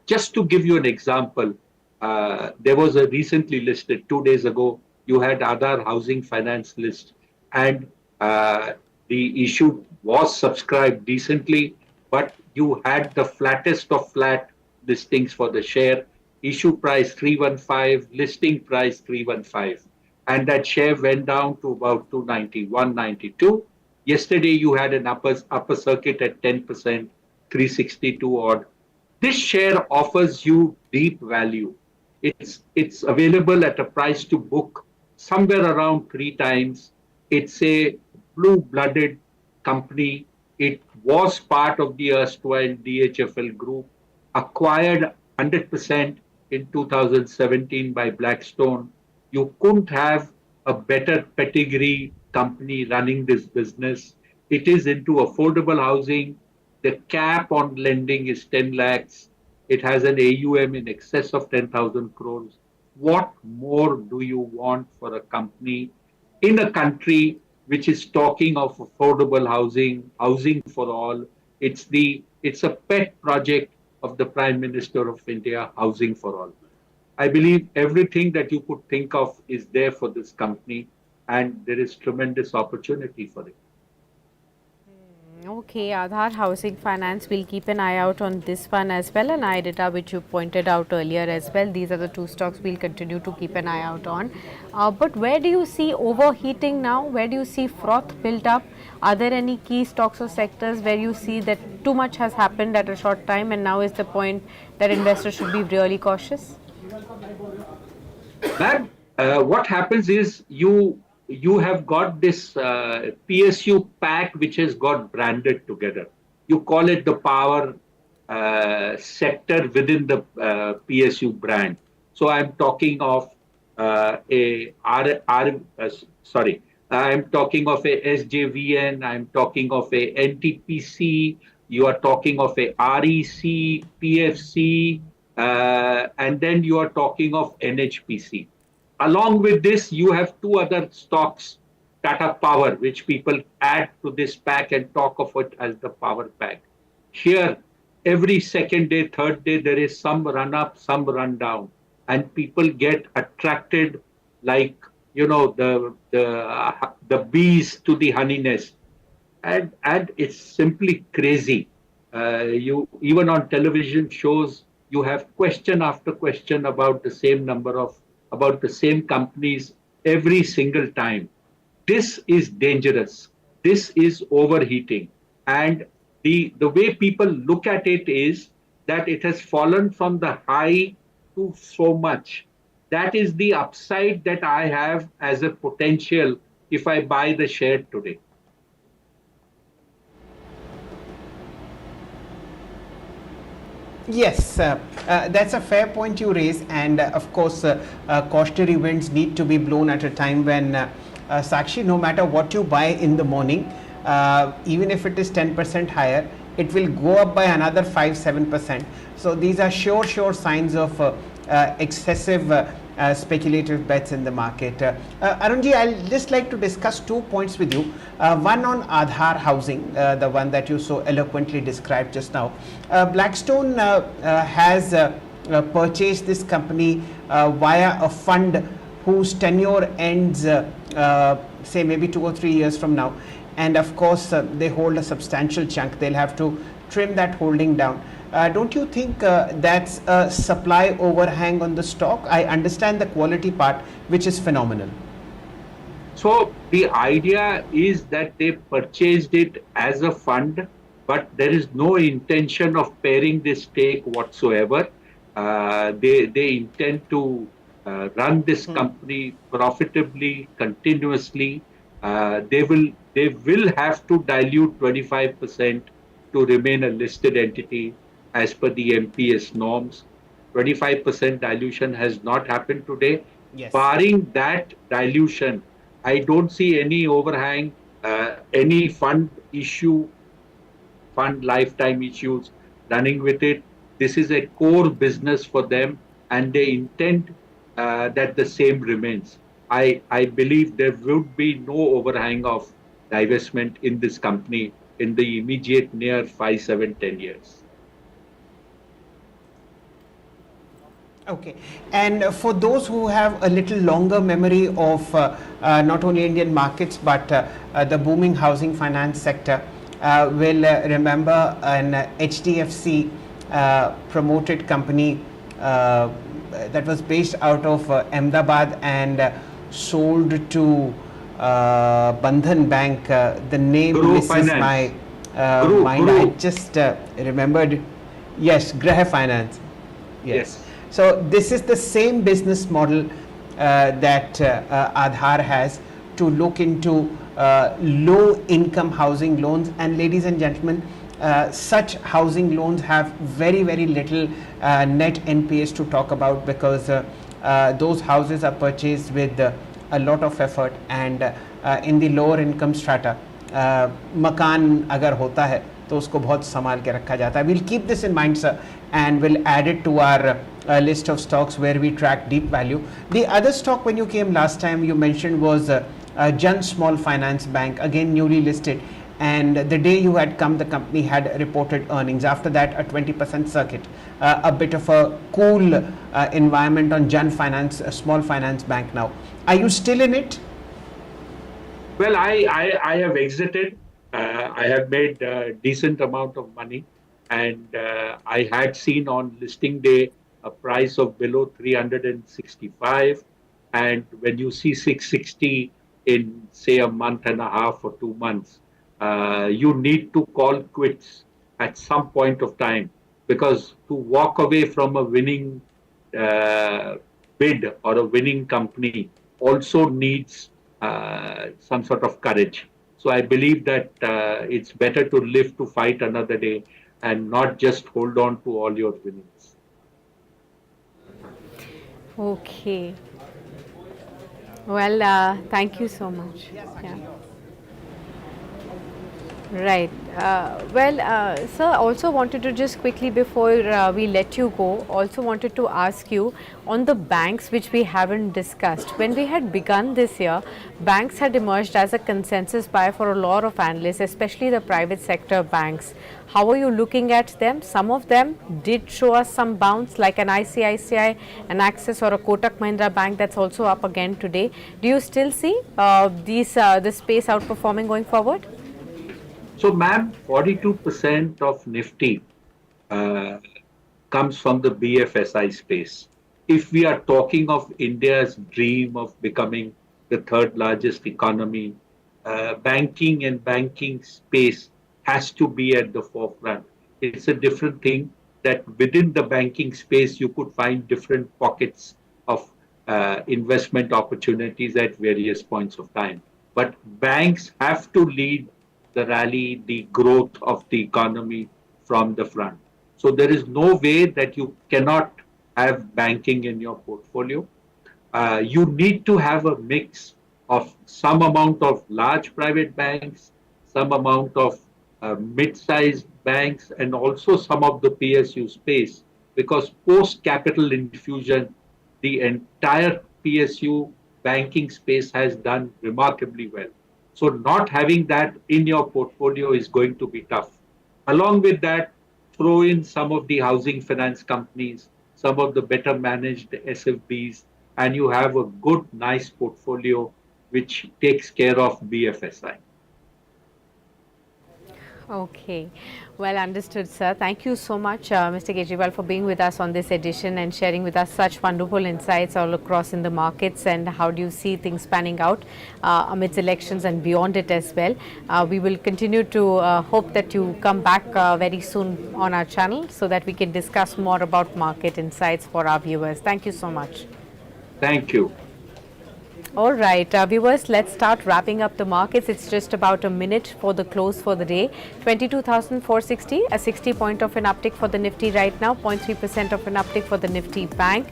Just to give you an example, there was a recently listed 2 days ago, you had Aadhar Housing Finance list, and the issue was subscribed decently, but you had the flattest of flat listings for the share, issue price 315, listing price 315, and that share went down to about 290, 192. Yesterday you had an upper circuit at 10%, 362 odd. This share offers you deep value. It's available at a price to book somewhere around 3 times. It's a blue-blooded company. It was part of the erstwhile DHFL group, acquired 100% in 2017 by Blackstone. You couldn't have a better pedigree company running this business. It is into affordable housing. The cap on lending is 10 lakhs. It has an AUM in excess of 10,000 crores. What more do you want for a company in a country which is talking of affordable housing, housing for all? It's a pet project of the Prime Minister of India, housing for all. I believe everything that you could think of is there for this company, and there is tremendous opportunity for it. Okay, Aadhar Housing Finance, we'll keep an eye out on this one as well, and IRITA, which you pointed out earlier as well. These are the two stocks we'll continue to keep an eye out on. But where do you see overheating now? Where do you see froth built up? Are there any key stocks or sectors where you see that too much has happened at a short time and now is the point that investors should be really cautious? That what happens is you have got this PSU pack which has got branded together. You call it the power sector within the PSU brand. So I'm talking of I'm talking of a SJVN. I'm talking of a NTPC. You are talking of a REC, PFC, and then you are talking of NHPC. Along with this, you have two other stocks, Tata Power, which people add to this pack and talk of it as the power pack. Here, every second day, third day, there is some run up, some run down, and people get attracted like the bees to the honey nest, and it's simply crazy. You even on television shows you have question after question about the same companies every single time. This is dangerous. This is overheating, and the way people look at it is that it has fallen from the high to so much. That is the upside that I have as a potential if I buy the share today. Yes, that's a fair point you raise, and of course, cautionary winds need to be blown at a time when Sakshi, no matter what you buy in the morning, even if it is 10% higher, it will go up by another 5-7%. So these are sure signs of excessive speculative bets in the market. Arunji, I'll just like to discuss 2 points with you. One on Aadhaar housing, the one that you so eloquently described just now. Blackstone has purchased this company via a fund whose tenure ends, say, maybe 2 or 3 years from now. And of course, they hold a substantial chunk. They'll have to trim that holding down. Don't you think that's a supply overhang on the stock? I understand the quality part, which is phenomenal. So the idea is that they purchased it as a fund, but there is no intention of paring this stake whatsoever. They intend to run this company profitably, continuously. They will have to dilute 25% to remain a listed entity as per the MPS norms. 25% dilution has not happened today. Yes. Barring that dilution, I don't see any overhang, any fund lifetime issues running with it. This is a core business for them, and they intend that the same remains. I believe there would be no overhang of divestment in this company in the immediate near 5, 7, 10 years. Okay, and for those who have a little longer memory of not only Indian markets but the booming housing finance sector, will remember an HDFC promoted company that was based out of Ahmedabad and sold to Bandhan Bank. The name Guru misses Finance. my Guru, mind. Guru. I just remembered. Yes, Graha Finance. Yes. Yes. So this is the same business model that Aadhaar has to look into low income housing loans, and ladies and gentlemen, such housing loans have very little net NPS to talk about, because those houses are purchased with a lot of effort, and in the lower income strata मकान अगर होता है तो उसको बहुत संभाल के रखा जाता है. We'll keep this in mind, sir, and we'll add it to our list of stocks where we track deep value. The other stock when you came last time you mentioned was Jan Small Finance Bank, again newly listed, and the day you had come the company had reported earnings. After that a 20% circuit, a bit of a cool environment on Jan Finance, a small finance bank now. Are you still in it? Well, I have exited. I have made a decent amount of money, and I had seen on listing day a price of below 365. And when you see 660 in, say, a month and a half or 2 months, you need to call quits at some point of time, because to walk away from a winning bid or a winning company also needs some sort of courage. So I believe that it's better to live to fight another day and not just hold on to all your winnings. Okay. Well, thank you so much. Yeah. Right. Sir, also wanted to just quickly before we let you go, also wanted to ask you on the banks which we haven't discussed. When we had begun this year, banks had emerged as a consensus buy for a lot of analysts, especially the private sector banks. How are you looking at them? Some of them did show us some bounce, like an ICICI, an Axis, or a Kotak Mahindra Bank that's also up again today. Do you still see this space outperforming going forward? So, ma'am, 42% of Nifty uh, comes from the BFSI space. If we are talking of India's dream of becoming the third largest economy, banking and banking space has to be at the forefront. It's a different thing that within the banking space, you could find different pockets of investment opportunities at various points of time. But banks have to lead the rally, the growth of the economy from the front. So there is no way that you cannot have banking in your portfolio. You need to have a mix of some amount of large private banks, some amount of mid-sized banks, and also some of the PSU space, because post-capital infusion, the entire PSU banking space has done remarkably well. So not having that in your portfolio is going to be tough. Along with that, throw in some of the housing finance companies, some of the better managed SFBs, and you have a good, nice portfolio which takes care of BFSI. Okay, well understood, sir. Thank you so much, Mr. Kejriwal, for being with us on this edition and sharing with us such wonderful insights all across in the markets, and how do you see things panning out amidst elections and beyond it as well. We will continue to hope that you come back very soon on our channel so that we can discuss more about market insights for our viewers. Thank you so much. Thank you. All right, viewers, let's start wrapping up the markets. It's just about a minute for the close for the day. 22,460, a 60 point of an uptick for the Nifty right now, 0.3% of an uptick for the Nifty Bank.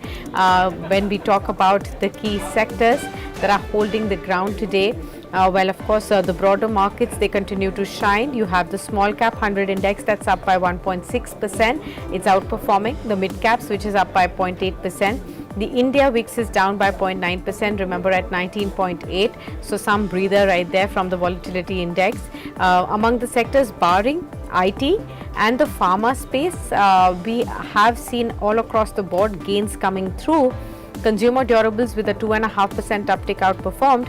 When we talk about the key sectors that are holding the ground today, well, of course, the broader markets, they continue to shine. You have the small cap 100 index that's up by 1.6%. It's outperforming the mid caps, which is up by 0.8%. The India VIX is down by 0.9%, remember at 19.8. So some breather right there from the volatility index. Among the sectors barring IT and the pharma space, we have seen all across the board gains coming through. Consumer durables with a 2.5% uptick outperformed.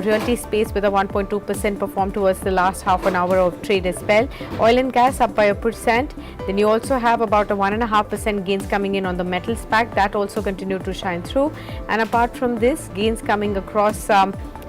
Realty space with a 1.2% performed towards the last half an hour of trade as well. Oil and gas up by 1%. Then you also have about a 1.5% gains coming in on the metals pack. That also continued to shine through. And apart from this, gains coming across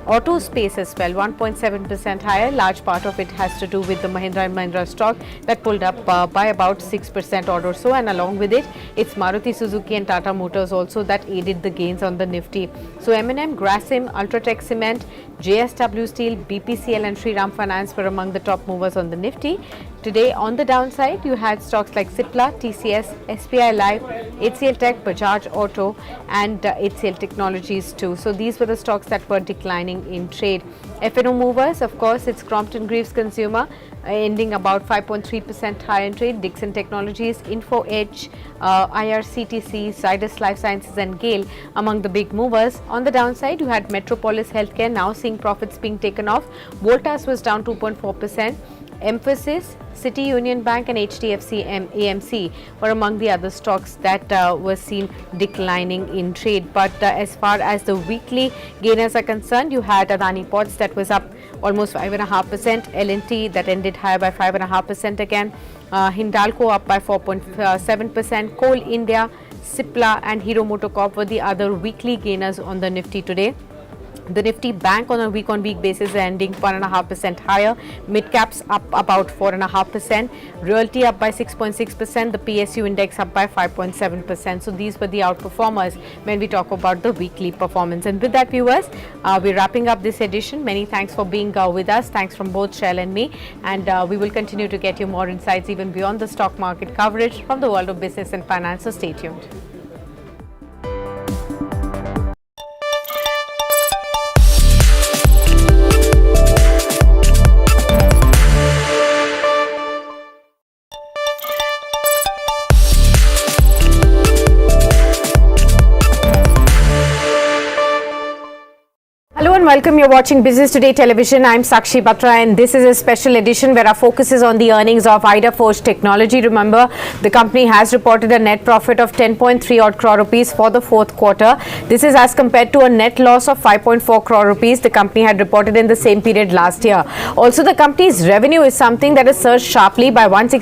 auto space as well, 1.7% higher. Large part of it has to do with the Mahindra & Mahindra stock that pulled up by about 6% odd or so, and along with it, it's Maruti Suzuki and Tata Motors also that aided the gains on the Nifty. So M&M, Grasim, Ultratech Cement, JSW Steel, BPCL and Shriram Finance were among the top movers on the Nifty. Today on the downside, you had stocks like Cipla, TCS, SBI Life, HCL Tech, Bajaj Auto and HCL Technologies too. So these were the stocks that were declining in trade. F&O movers, of course, it's Crompton Greaves Consumer ending about 5.3% higher in trade. Dixon Technologies, Info Edge, IRCTC, Zydus Life Sciences and Gale among the big movers. On the downside, you had Metropolis Healthcare now seeing profits being taken off. Voltas was down 2.4%. Emphasis, City Union Bank and HDFC AMC were among the other stocks that were seen declining in trade. But as far as the weekly gainers are concerned, you had Adani Ports that was up almost 5.5%, L&T that ended higher by 5.5% again, Hindalco up by 4.7%, Coal India, Cipla and Hero MotoCorp were the other weekly gainers on the Nifty today. The Nifty Bank on a week-on-week basis ending 1.5% higher. Midcaps up about 4.5%. Realty up by 6.6%. The PSU index up by 5.7%. So these were the outperformers when we talk about the weekly performance. And with that, viewers, we're wrapping up this edition. Many thanks for being with us. Thanks from both Shell and me. And we will continue to get you more insights even beyond the stock market coverage from the world of business and finance. So stay tuned. Hello and welcome. You're watching Business Today Television. I'm Sakshi Batra and this is a special edition where our focus is on the earnings of Ida Forge Technology. Remember, the company has reported a net profit of 10.3 odd crore rupees for the fourth quarter. This is as compared to a net loss of 5.4 crore rupees the company had reported in the same period last year. Also, the company's revenue is something that has surged sharply by 160